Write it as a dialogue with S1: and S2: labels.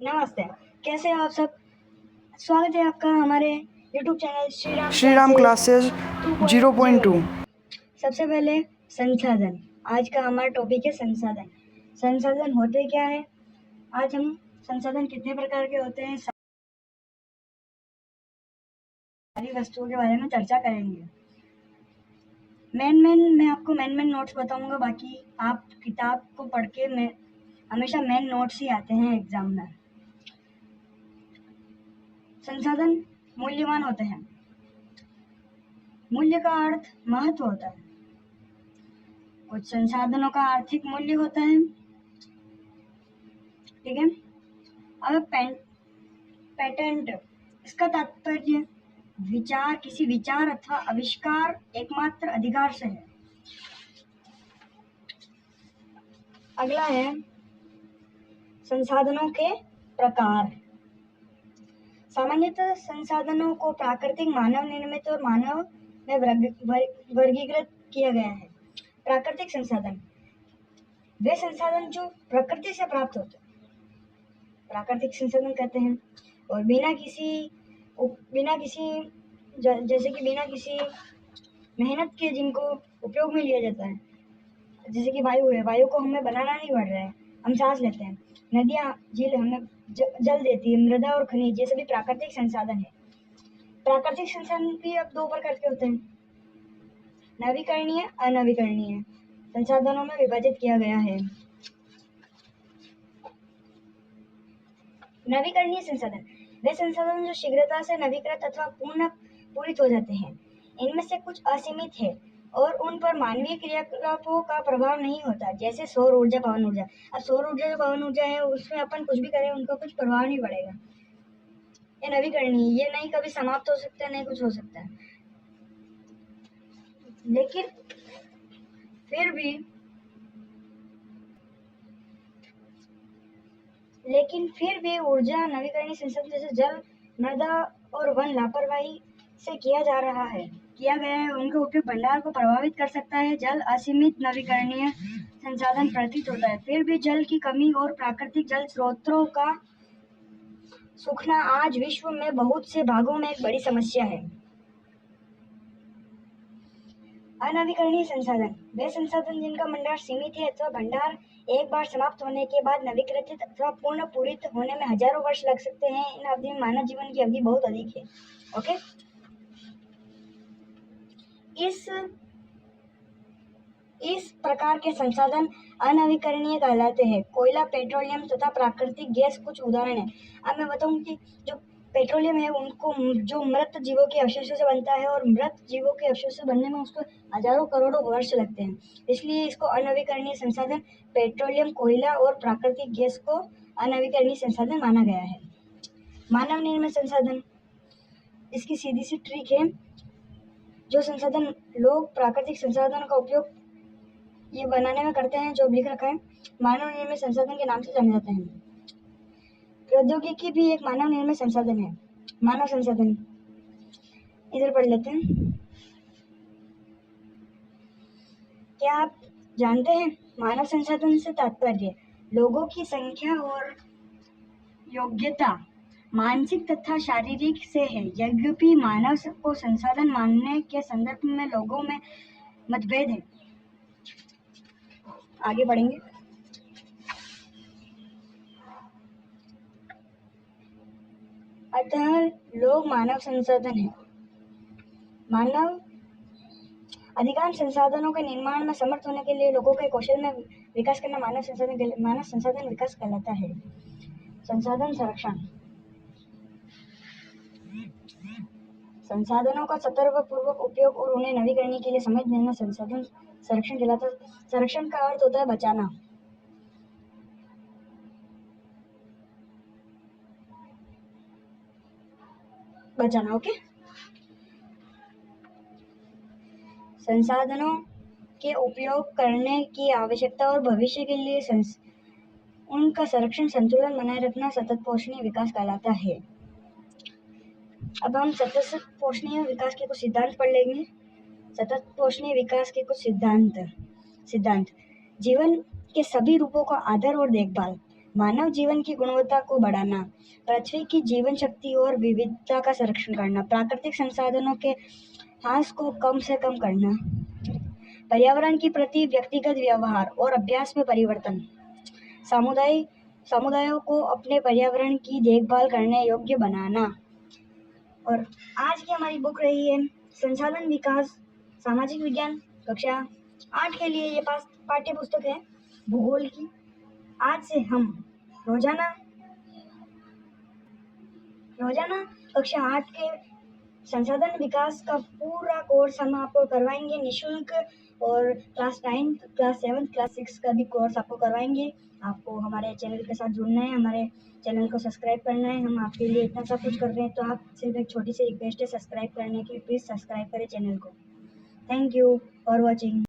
S1: नमस्ते, कैसे हो आप सब। स्वागत है आपका हमारे YouTube channel
S2: Shri Ram classes 0.2।
S1: सबसे पहले संसाधन। आज का हमारा टॉपिक है संसाधन। संसाधन होते क्या है, आज हम संसाधन कितने प्रकार के होते हैं, सारी वस्तुओं के बारे में चर्चा करेंगे। मैं आपको मेन नोट्स बताऊंगा, बाकी आप किताब को पढ़ के हमेशा मेन नोट्स ही आते हैं एग्जाम में। संसाधन मूल्यवान होते हैं। मूल्य का अर्थ महत्व होता है। कुछ संसाधनों का आर्थिक मूल्य होता है, ठीक है। अब पेटेंट, इसका तात्पर्य किसी विचार अथवा आविष्कार एकमात्र अधिकार से है। अगला है संसाधनों के प्रकार। सामान्यतः संसाधनों को प्राकृतिक, मानव निर्मित और मानव में वर्गीकृत किया गया है। प्राकृतिक संसाधन वे संसाधन जो प्रकृति से प्राप्त होते हैं, प्राकृतिक संसाधन कहते हैं। और बिना किसी मेहनत के जिनको उपयोग में लिया जाता है, जैसे कि वायु है। वायु को हमें बनाना नहीं पड़ रहा है, हम सांस लेते हैं। नदियाँ, झील हमें जल देती है। मृदा और खनिज, ये सभी प्राकृतिक संसाधन है। प्राकृतिक संसाधन भी अब दो प्रकार के होते हैं, नवीकरणीय, अनवीकरणीय संसाधनों में विभाजित किया गया है। नवीकरणीय संसाधन वे संसाधन जो शीघ्रता से नवीकृत अथवा पूरित हो जाते हैं। इनमें से कुछ असीमित है और उन पर मानवीय क्रियाकलापों का प्रभाव नहीं होता, जैसे सौर ऊर्जा, पवन ऊर्जा। अब सौर ऊर्जा जो पवन ऊर्जा है, उसमें अपन कुछ भी करें, उनका कुछ प्रभाव नहीं पड़ेगा। ये नवीकरणीय, ये नहीं कभी समाप्त हो सकता है, नहीं कुछ हो सकता है। लेकिन फिर भी ऊर्जा नवीकरणीय संसाधन जैसे जल, मृदा और वन लापरवाही से किया गया है। उनका उपयोग भंडार को प्रभावित कर सकता है। जल असीमित नवीकरणीय संसाधन प्रतीत होता है। फिर भी जल की कमी और प्राकृतिक जल स्रोतों का सूखना आज विश्व में बहुत से भागों में एक बड़ी समस्या है। अनवीकरणीय संसाधन वे संसाधन जिनका भंडार सीमित है अथवा भंडार एक बार समाप्त होने के बाद नवीकृत अथवा पूरित होने में हजारों वर्ष लग सकते हैं। इन अवधि में मानव जीवन की अवधि बहुत अधिक है। ओके, इस प्रकार के संसाधन अनवीकरणीय कहलाते हैं। कोयला, पेट्रोलियम तथा प्राकृतिक गैस कुछ उदाहरण हैं। अब मैं बताऊं कि जो पेट्रोलियम है, उनको जो मृत जीवों के अवशेषों से बनता है, और मृत जीवों के अवशेषों से बनने में उसको हजारों करोड़ों वर्ष लगते हैं। इसलिए इसको अनवीकरणीय संसाधन, पेट्रोलियम, कोयला और प्राकृतिक गैस को अनवीकरणीय संसाधन माना गया है। मानव निर्मित संसाधन, इसकी सीधी सी ट्रिक है। जो संसाधन लोग प्राकृतिक संसाधन का उपयोग ये बनाने में करते हैं, जो लिख रखा है, मानव निर्मित संसाधन के नाम से जाने जाते हैं। प्रौद्योगिकी भी एक मानव निर्मित संसाधन है। मानव संसाधन इधर पढ़ लेते हैं। क्या आप जानते हैं, मानव संसाधन से तात्पर्य लोगों की संख्या और योग्यता मानसिक तथा शारीरिक से है। यद्यपि मानव को संसाधन मानने के संदर्भ में लोगों में मतभेद है। आगे बढ़ेंगे। अतः लोग मानव संसाधन है। अधिकांश संसाधनों के निर्माण में समर्थ होने के लिए लोगों के कौशल में विकास करना मानव संसाधन विकास कहलाता है। संसाधन संरक्षण, संसाधनों का सतर्कपूर्वक उपयोग और उन्हें नवीकरणीय के लिए समय देना संसाधन संरक्षण कहलाता है। संरक्षण का अर्थ होता है बचाना। ओके। संसाधनों के उपयोग करने की आवश्यकता और भविष्य के लिए उनका संरक्षण, संतुलन बनाए रखना सतत पोषणीय विकास कहलाता है। अब हम सतत पोषणीय विकास के कुछ सिद्धांत पढ़ लेंगे। सतत पोषणीय विकास के कुछ सिद्धांत। जीवन के सभी रूपों का आदर और देखभाल, मानव जीवन की गुणवत्ता को बढ़ाना, पृथ्वी की जीवन शक्ति और विविधता का संरक्षण करना, प्राकृतिक संसाधनों के ह्रास को कम से कम करना, पर्यावरण के प्रति व्यक्तिगत व्यवहार और अभ्यास में परिवर्तन, समुदायों को अपने पर्यावरण की देखभाल करने योग्य बनाना। और आज की हमारी बुक रही है संसाधन विकास सामाजिक विज्ञान कक्षा 8 के लिए। ये पाठ्य पुस्तक है भूगोल की। आज से हम रोजाना कक्षा 8 के संसाधन विकास का पूरा कोर्स हम आपको करवाएंगे निःशुल्क, और क्लास 9, क्लास 7, क्लास 6 का भी कोर्स आपको करवाएंगे। आपको हमारे चैनल के साथ जुड़ना है, हमारे चैनल को सब्सक्राइब करना है। हम आपके लिए इतना सब कुछ कर रहे हैं, तो आप सिर्फ एक छोटी सी रिक्वेस्ट है सब्सक्राइब करने की। प्लीज़ सब्सक्राइब करें चैनल को। Thank you for watching.